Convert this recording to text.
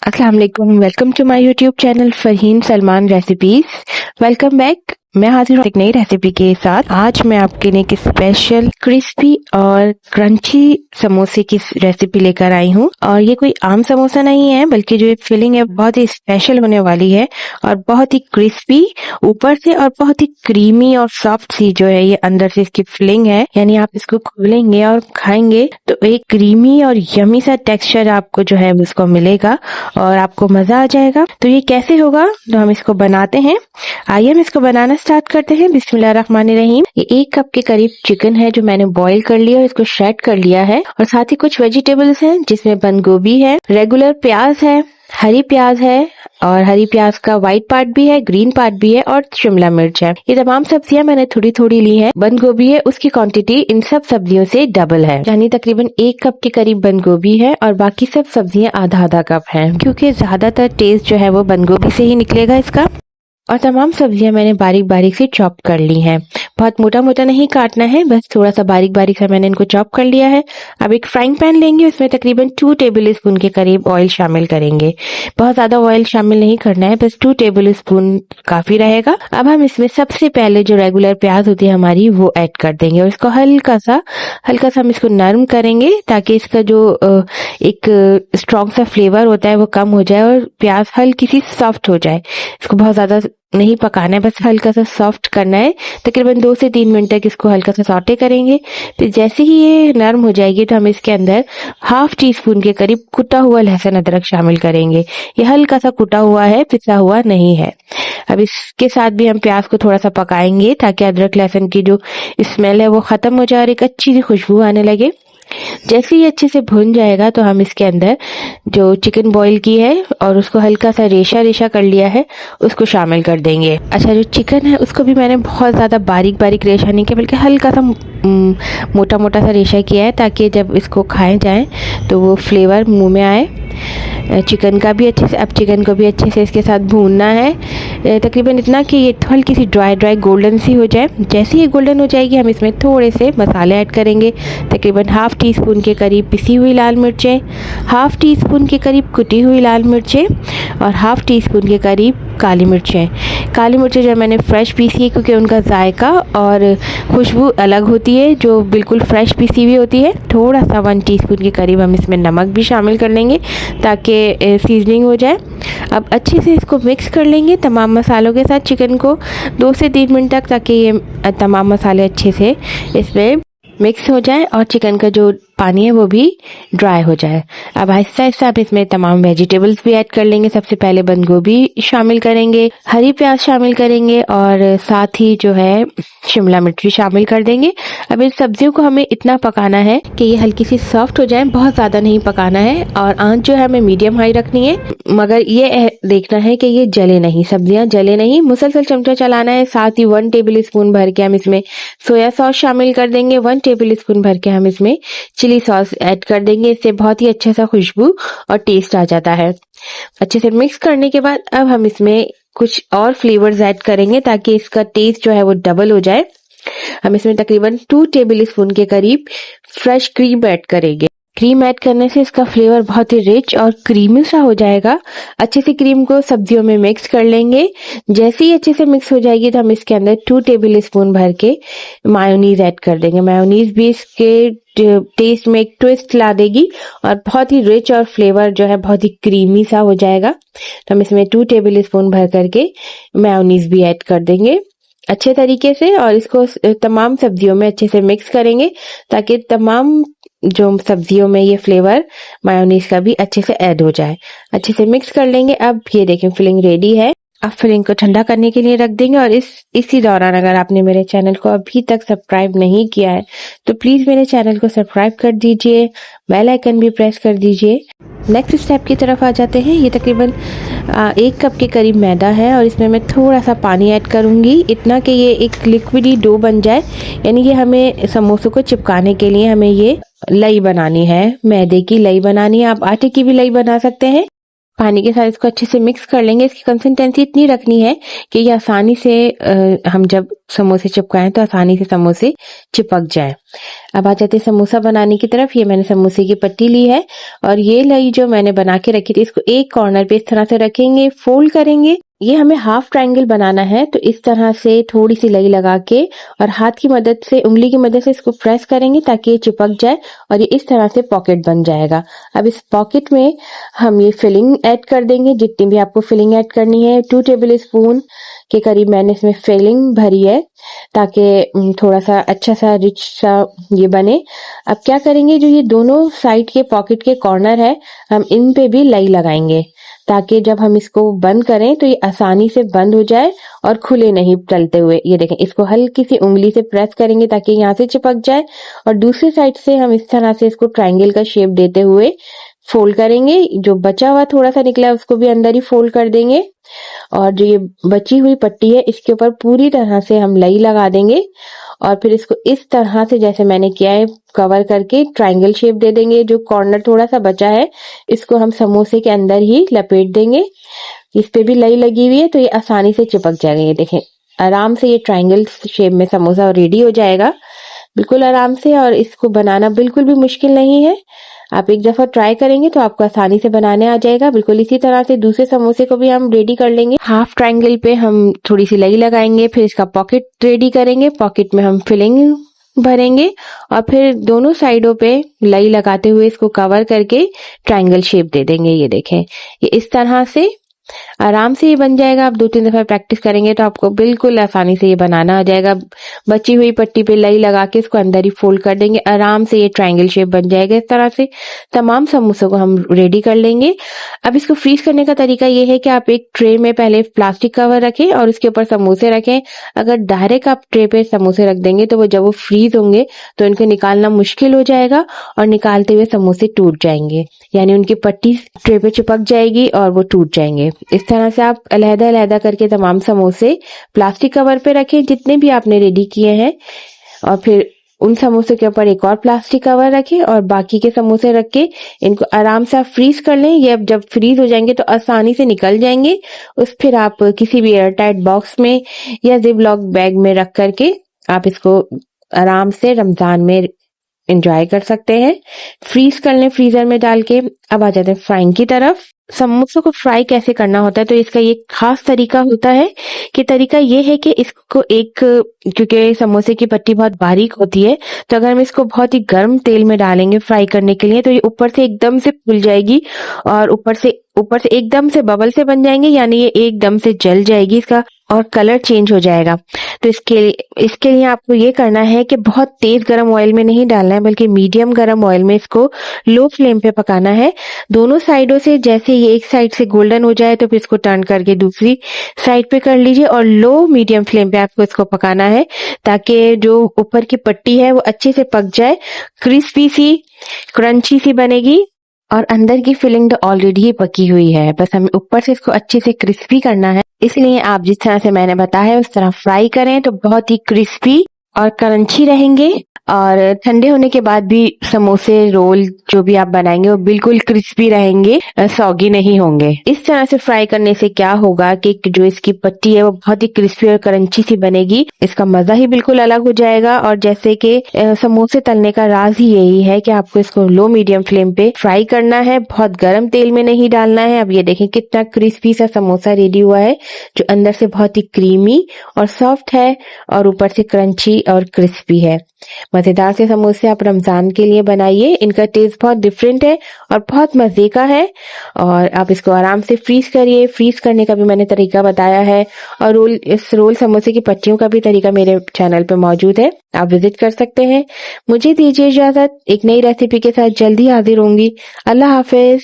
अस्सलाम वालेकुम। Welcome to my YouTube channel Farheen Salman recipes. Welcome back. मैं हाजिर हूँ एक नई रेसिपी के साथ। आज मैं आपके लिए एक स्पेशल क्रिस्पी और क्रंची समोसे की रेसिपी लेकर आई हूँ। और ये कोई आम समोसा नहीं है, बल्कि जो ये फिलिंग है बहुत ही स्पेशल होने वाली है और बहुत ही क्रिस्पी ऊपर से और बहुत ही क्रीमी और सॉफ्ट सी जो है ये अंदर से इसकी फिलिंग है। यानी आप इसको खोलेंगे और खाएंगे तो एक क्रीमी और यमी सा टेक्सचर आपको जो है उसको मिलेगा और आपको मजा आ जाएगा। तो ये कैसे होगा, तो हम इसको बनाते हैं। आइए हम इसको बनाना स्टार्ट करते हैं। बिस्मिल्लाहिर्रहमानिर्रहीम। ये 1 कप के करीब चिकन है जो मैंने बॉईल कर लिया और इसको श्रेड कर लिया है। और साथ ही कुछ वेजिटेबल्स हैं जिसमें बंद गोभी है, रेगुलर प्याज है, हरी प्याज है और हरी प्याज का व्हाइट पार्ट भी है, ग्रीन पार्ट भी है और शिमला मिर्च है। ये तमाम सब्जियां मैंने थोड़ी थोड़ी ली है। बंद गोभी है, उसकी क्वांटिटी इन सब सब्जियों से डबल है, यानी तकरीबन 1 कप के करीब बंद गोभी है और बाकी सब सब्जियां आधा आधा कप है, क्योंकि ज्यादातर टेस्ट जो है वो बंद गोभी से ही निकलेगा इसका। और तमाम सब्जियां मैंने बारीक बारीक से चॉप कर ली हैं। बहुत मोटा मोटा नहीं काटना है, बस थोड़ा सा बारीक बारीक सा मैंने इनको चॉप कर लिया है। अब एक फ्राइंग पैन लेंगे, उसमें तकरीबन 2 टेबल स्पून के करीब ऑयल शामिल करेंगे। बहुत ज्यादा ऑयल शामिल नहीं करना है, बस 2 टेबल स्पून काफी रहेगा। अब हम इसमें सबसे पहले जो रेगुलर प्याज होती है हमारी वो ऐड कर देंगे और इसको हल्का सा हम इसको नरम करेंगे ताकि इसका जो एक स्ट्रॉन्ग सा फ्लेवर होता है वो कम हो जाए और प्याज हल्की सी सॉफ्ट हो जाए। इसको बहुत ज्यादा नहीं पकाना है, बस हल्का सा सॉफ्ट करना है। तकरीबन 2 से 3 मिनट तक इसको हल्का सा सौटे करेंगे। फिर जैसे ही ये नरम हो जाएगी तो हम इसके अंदर हाफ टी स्पून के करीब कुटा हुआ लहसुन अदरक शामिल करेंगे। ये हल्का सा कुटा हुआ है, पिसा हुआ नहीं है। अब इसके साथ भी हम प्याज को थोड़ा सा पकाएंगे ताकि अदरक लहसुन की जो स्मेल है वो खत्म हो जाए और एक अच्छी सी खुशबू आने लगे। जैसे ही अच्छे से भुन जाएगा तो हम इसके अंदर जो चिकन बॉईल की है और उसको हल्का सा रेशा रेशा कर लिया है उसको शामिल कर देंगे। अच्छा, जो चिकन है उसको भी मैंने बहुत ज़्यादा बारीक बारीक रेशा नहीं किया, बल्कि हल्का सा मोटा मोटा सा रेशा किया है ताकि जब इसको खाए जाए तो वो फ्लेवर मुंह में आए चिकन का भी अच्छे से। अब चिकन को भी अच्छे से इसके साथ भूनना है, तकरीबन इतना कि ये हल्की सी ड्राई ड्राई गोल्डन सी हो जाए। जैसे ही गोल्डन हो जाएगी हम इसमें थोड़े से मसाले ऐड करेंगे। तकरीबन हाफ टी स्पून के करीब पिसी हुई लाल मिर्चें, हाफ टी स्पून के करीब कुटी हुई लाल मिर्चें और हाफ टी स्पून के करीब काली मिर्चें। काली मिर्चें जो मैंने फ्रेश पीसी है क्योंकि उनका जायका और खुशबू अलग होती है जो बिल्कुल फ्रेश पीसी हुई होती है। थोड़ा सा 1 टीस्पून के करीब हम इसमें नमक भी शामिल कर लेंगे ताकि सीजनिंग हो जाए। अब अच्छे से इसको मिक्स कर लेंगे तमाम मसालों के साथ चिकन को 2 से 3 मिनट तक, ताकि ये तमाम मसाले अच्छे से इसमें मिक्स हो जाए और चिकन का जो पानी है वो भी ड्राई हो जाए। अब आहिस्ता आहिस्ता आप इसमें तमाम वेजिटेबल्स भी ऐड कर लेंगे। सबसे पहले बंद गोभी शामिल करेंगे, हरी प्याज शामिल करेंगे और साथ ही जो है शिमला मिर्च भी शामिल कर देंगे। अब इन सब्जियों को हमें इतना पकाना है कि ये हल्की सी सॉफ्ट हो जाए, बहुत ज़्यादा नहीं पकाना है और आंच जो है हमें मीडियम हाई रखनी है, मगर ये देखना है कि ये जले नहीं, सब्जियां जले नहीं। मुसलसल चमचा चलाना है। साथ ही 1 टेबल स्पून भर के हम इसमें सोया सॉस शामिल कर देंगे। 1 टेबल स्पून भर के हम इसमें चिली सॉस ऐड कर देंगे। इससे बहुत ही अच्छा सा खुशबू और टेस्ट आ जाता है। अच्छे से मिक्स करने के बाद अब हम इसमें कुछ और फ्लेवर्स ऐड करेंगे ताकि इसका टेस्ट जो है वो डबल हो जाए। हम इसमें तकरीबन 2 टेबल स्पून के करीब फ्रेश क्रीम ऐड करेंगे। क्रीम ऐड करने से इसका फ्लेवर बहुत ही रिच और क्रीमी सा हो जाएगा। अच्छे से क्रीम को सब्जियों में मिक्स कर लेंगे। जैसे ही अच्छे से मिक्स हो जाएगी तो हम इसके अंदर 2 टेबल स्पून भर के मायोनीज ऐड कर देंगे। मायोनीज भी इसके टेस्ट में एक ट्विस्ट ला देगी और बहुत ही रिच और फ्लेवर जो है बहुत ही क्रीमी सा हो जाएगा। तो हम इसमें 2 टेबल स्पून भर करके मायोनीज भी ऐड कर देंगे अच्छे तरीके से और इसको तमाम सब्जियों में अच्छे से मिक्स करेंगे ताकि तमाम जो सब्जियों में ये फ्लेवर मायोनीज का भी अच्छे से ऐड हो जाए। अच्छे से मिक्स कर लेंगे। अब ये देखें फिलिंग रेडी है। अब फिलिंग को ठंडा करने के लिए रख देंगे और इसी दौरान अगर आपने मेरे चैनल को अभी तक सब्सक्राइब नहीं किया है तो प्लीज मेरे चैनल को सब्सक्राइब कर दीजिए, बेल आइकन भी प्रेस कर दीजिए। नेक्स्ट स्टेप की तरफ आ जाते हैं। ये तकरीबन 1 कप के करीब मैदा है और इसमें मैं थोड़ा सा पानी ऐड करूंगी, इतना कि ये एक लिक्विडी डो बन जाए। यानी कि हमें समोसों को चिपकाने के लिए हमें ये लई बनानी है, मैदे की लई बनानी है। आप आटे की भी लई बना सकते हैं। पानी के साथ इसको अच्छे से मिक्स कर लेंगे। इसकी कंसिस्टेंसी इतनी रखनी है कि ये आसानी से हम जब समोसे चिपकाएं तो आसानी से समोसे चिपक जाए। अब आ जाते हैं समोसा बनाने की तरफ। ये मैंने समोसे की पट्टी ली है और ये लई जो मैंने बना के रखी थी, इसको एक कॉर्नर पे इस तरह से रखेंगे, फोल्ड करेंगे। ये हमें हाफ ट्रायंगल बनाना है, तो इस तरह से थोड़ी सी लई लगा के और हाथ की मदद से, उंगली की मदद से इसको प्रेस करेंगे ताकि ये चिपक जाए और ये इस तरह से पॉकेट बन जाएगा। अब इस पॉकेट में हम ये फिलिंग ऐड कर देंगे, जितनी भी आपको फिलिंग ऐड करनी है। 2 टेबल स्पून के करीब मैंने इसमें फिलिंग भरी है ताकि थोड़ा सा अच्छा सा रिच सा ये बने। अब क्या करेंगे, जो ये दोनों साइड के पॉकेट के कॉर्नर है, हम इन पे भी लई लगाएंगे ताकि जब हम इसको बंद करें तो ये आसानी से बंद हो जाए और खुले नहीं चलते हुए। ये देखें, इसको हल्की सी उंगली से प्रेस करेंगे ताकि यहाँ से चिपक जाए और दूसरी साइड से हम इस तरह से इसको ट्रायंगल का शेप देते हुए फोल्ड करेंगे। जो बचा हुआ थोड़ा सा निकला है उसको भी अंदर ही फोल्ड कर देंगे और जो ये बची हुई पट्टी है इसके ऊपर पूरी तरह से हम लई लगा देंगे और फिर इसको इस तरह से जैसे मैंने किया है कवर करके ट्रायंगल शेप दे देंगे। जो कॉर्नर थोड़ा सा बचा है इसको हम समोसे के अंदर ही लपेट देंगे। इस पे भी लई लगी हुई है तो ये आसानी से चिपक जाएगा। ये देखें, आराम से ये ट्रायंगल शेप में समोसा रेडी हो जाएगा, बिल्कुल आराम से। और इसको बनाना बिल्कुल भी मुश्किल नहीं है। आप एक दफा ट्राई करेंगे तो आपको आसानी से बनाने आ जाएगा। बिल्कुल इसी तरह से दूसरे समोसे को भी हम रेडी कर लेंगे। हाफ ट्रायंगल पे हम थोड़ी सी लई लगाएंगे, फिर इसका पॉकेट रेडी करेंगे। पॉकेट में हम फिलिंग भरेंगे और फिर दोनों साइडों पे लई लगाते हुए इसको कवर करके ट्रायंगल शेप दे देंगे। ये देखें, ये इस तरह से आराम से ये बन जाएगा। आप 2-3 दफा प्रैक्टिस करेंगे तो आपको बिल्कुल आसानी से ये बनाना आ जाएगा। बची हुई पट्टी पे लई लगा के इसको अंदर ही फोल्ड कर देंगे, आराम से ये ट्रायंगल शेप बन जाएगा। इस तरह से तमाम समोसों को हम रेडी कर लेंगे। अब इसको फ्रीज करने का तरीका ये है कि आप एक ट्रे में पहले प्लास्टिक कवर रखें और उसके ऊपर समोसे रखें। अगर डायरेक्ट आप ट्रे पे समोसे रख देंगे तो जब वो फ्रीज होंगे तो इनको निकालना मुश्किल हो जाएगा और निकालते हुए समोसे टूट जाएंगे, यानी उनकी पट्टी ट्रे पे चिपक जाएगी और वो टूट जाएंगे। इस तरह से आप अलग-अलग करके तमाम समोसे प्लास्टिक कवर पे रखें जितने भी आपने रेडी किए हैं और फिर उन समोसे के ऊपर एक और प्लास्टिक कवर रखें और बाकी के समोसे रख के इनको आराम से आप फ्रीज कर लें। ये अब जब फ्रीज हो जाएंगे तो आसानी से निकल जाएंगे। फिर आप किसी भी एयरटाइट बॉक्स में या जिप लॉक बैग में रख करके आप इसको आराम से रमजान में एंजॉय कर सकते हैं। फ्रीज कर लें फ्रीजर में डाल के। अब आ जाते हैं फ्राइंग की तरफ। समोसों को फ्राई कैसे करना होता है, तो इसका ये खास तरीका होता है कि तरीका ये है कि इसको क्योंकि समोसे की पट्टी बहुत बारीक होती है, तो अगर हम इसको बहुत ही गर्म तेल में डालेंगे फ्राई करने के लिए तो ये ऊपर से एकदम से फूल जाएगी और ऊपर से एकदम से बबल से बन जाएंगे, यानी ये एकदम से जल जाएगी इसका और कलर चेंज हो जाएगा। तो इसके लिए आपको ये करना है कि बहुत तेज गर्म ऑयल में नहीं डालना है, बल्कि मीडियम गर्म ऑयल में इसको लो फ्लेम पे पकाना है। दोनों साइडों से जैसे ये एक साइड से गोल्डन हो जाए तो फिर इसको टर्न करके दूसरी साइड पे कर लीजिए और लो मीडियम फ्लेम पे आपको इसको पकाना है ताकि जो ऊपर की पट्टी है वो अच्छे से पक जाए, क्रिस्पी सी क्रंची सी बनेगी और अंदर की फिलिंग तो ऑलरेडी ही पकी हुई है, बस हमें ऊपर से इसको अच्छे से क्रिस्पी करना है। इसलिए आप जिस तरह से मैंने बताया उस तरह फ्राई करें तो बहुत ही क्रिस्पी और क्रंची रहेंगे और ठंडे होने के बाद भी समोसे रोल जो भी आप बनाएंगे वो बिल्कुल क्रिस्पी रहेंगे, सौगी नहीं होंगे। इस तरह से फ्राई करने से क्या होगा कि जो इसकी पट्टी है वो बहुत ही क्रिस्पी और क्रंची सी बनेगी, इसका मजा ही बिल्कुल अलग हो जाएगा। और जैसे कि समोसे तलने का राज ही यही है कि आपको इसको लो मीडियम फ्लेम पे फ्राई करना है, बहुत गर्म तेल में नहीं डालना है। अब ये देखें कितना क्रिस्पी सा समोसा रेडी हुआ है, जो अंदर से बहुत ही क्रीमी और सॉफ्ट है और ऊपर से क्रंची और क्रिस्पी है। मजेदार से समोसे आप रमजान के लिए बनाइए, इनका टेस्ट बहुत डिफरेंट है और बहुत मजे का है। और आप इसको आराम से फ्रीज करिए, फ्रीज करने का भी मैंने तरीका बताया है और इस रोल समोसे की पट्टियों का भी तरीका मेरे चैनल पे मौजूद है, आप विजिट कर सकते हैं। मुझे दीजिए इजाजत, एक नई रेसिपी के साथ जल्दी हाजिर होंगी। अल्लाह हाफिज।